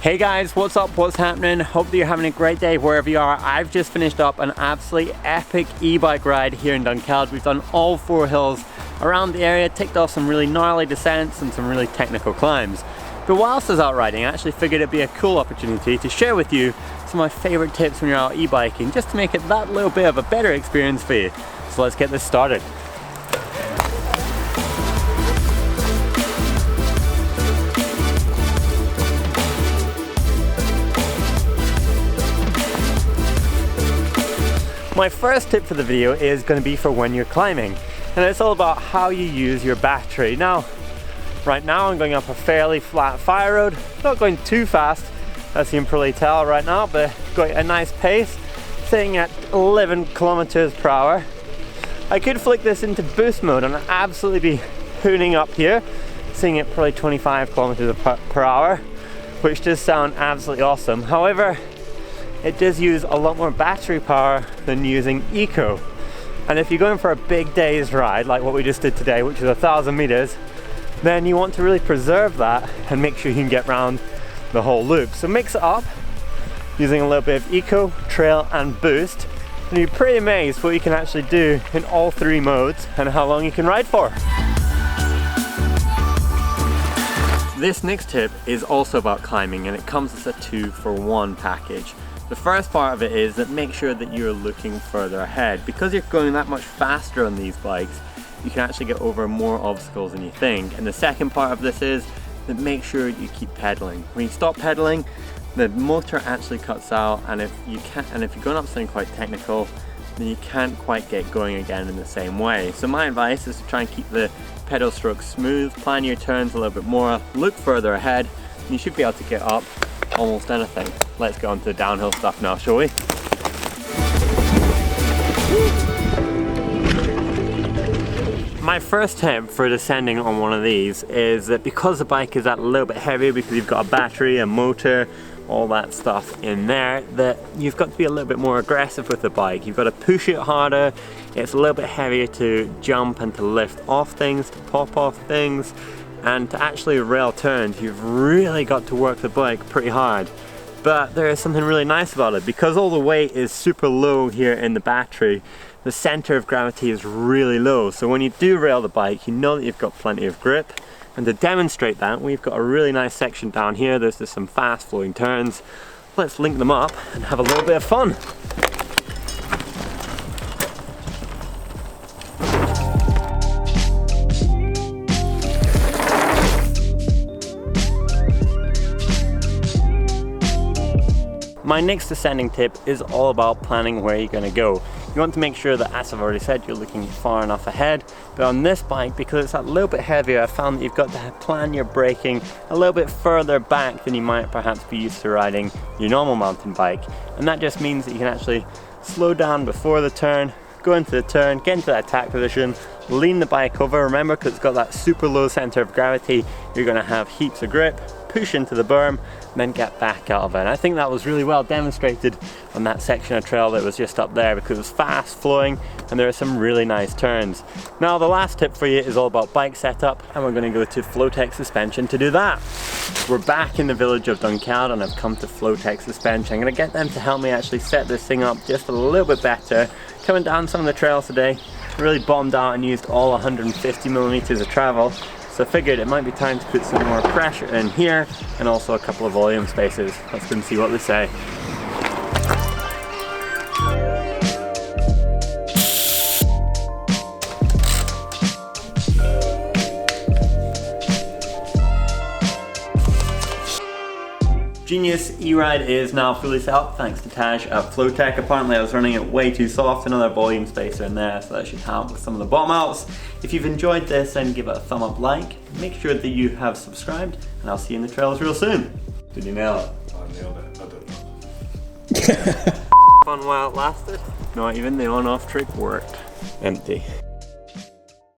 Hey guys, what's up, what's happening? Hope that you're having a great day wherever you are. I've just finished up an absolutely epic e-bike ride here in Dunkeld. We've done all 4 hills around the area, ticked off some really gnarly descents and some really technical climbs. But whilst I was out riding, I actually figured it'd be a cool opportunity to share with you some of my favorite tips when you're out e-biking, just to make it that little bit of a better experience for you. So let's get this started. My first tip for the video is going to be for when you're climbing, and it's all about how you use your battery. Now, right now I'm going up a fairly flat fire road, not going too fast as you can probably tell right now, but going at a nice pace, sitting at 11 kilometers per hour. I could flick this into boost mode and absolutely be hooning up here, sitting at probably 25 kilometers per hour, which does sound absolutely awesome. However, it does use a lot more battery power than using eco. And if you're going for a big day's ride, like what we just did today, which is 1,000 meters, then you want to really preserve that and make sure you can get around the whole loop. So mix it up using a little bit of eco, trail and boost, and you're pretty amazed what you can actually do in all 3 modes and how long you can ride for. This next tip is also about climbing, and it comes as a 2-for-1 package. The first part of it is that make sure that you're looking further ahead. Because you're going that much faster on these bikes, you can actually get over more obstacles than you think. And the second part of this is that make sure you keep pedaling. When you stop pedaling, the motor actually cuts out, and if you're going up something quite technical, then you can't quite get going again in the same way. So my advice is to try and keep the pedal stroke smooth, plan your turns a little bit more, look further ahead, and you should be able to get up almost anything. Let's go on to the downhill stuff now, shall we? My first tip for descending on one of these is that because the bike is that little bit heavier, because you've got a battery, a motor, all that stuff in there, that you've got to be a little bit more aggressive with the bike. You've got to push it harder. It's a little bit heavier to jump and to lift off things, to pop off things, and to actually rail turns. You've really got to work the bike pretty hard. But there is something really nice about it. Because all the weight is super low here in the battery, the center of gravity is really low. So when you do rail the bike, you know that you've got plenty of grip. And to demonstrate that, we've got a really nice section down here. There's just some fast flowing turns. Let's link them up and have a little bit of fun. My next descending tip is all about planning where you're going to go. You want to make sure that, as I've already said, you're looking far enough ahead. But on this bike, because it's a little bit heavier, I found that you've got to plan your braking a little bit further back than you might perhaps be used to riding your normal mountain bike. And that just means that you can actually slow down before the turn, go into the turn, get into that attack position, lean the bike over. Remember, because it's got that super low center of gravity, you're going to have heaps of grip, push into the berm, and then get back out of it. And I think that was really well demonstrated on that section of trail that was just up there, because it was fast flowing and there are some really nice turns. Now the last tip for you is all about bike setup, and we're going to go to Flowtech suspension to do that. We're back in the village of Dunkeld and I've come to Flowtech suspension. I'm going to get them to help me actually set this thing up just a little bit better. Coming down some of the trails today, really bombed out and used all 150 millimeters of travel. So I figured it might be time to put some more pressure in here and also a couple of volume spaces. Let's go and see what they say. Genius eRIDE is now fully set up thanks to Taj at Flowtech. Apparently I was running it way too soft, another volume spacer in there, so that should help with some of the bottom outs. If you've enjoyed this, then give it a thumb up, like, make sure that you have subscribed, and I'll see you in the trails real soon. Did you nail it? I nailed it, I did not. Fun while it lasted. Not even the on-off trick worked. Empty.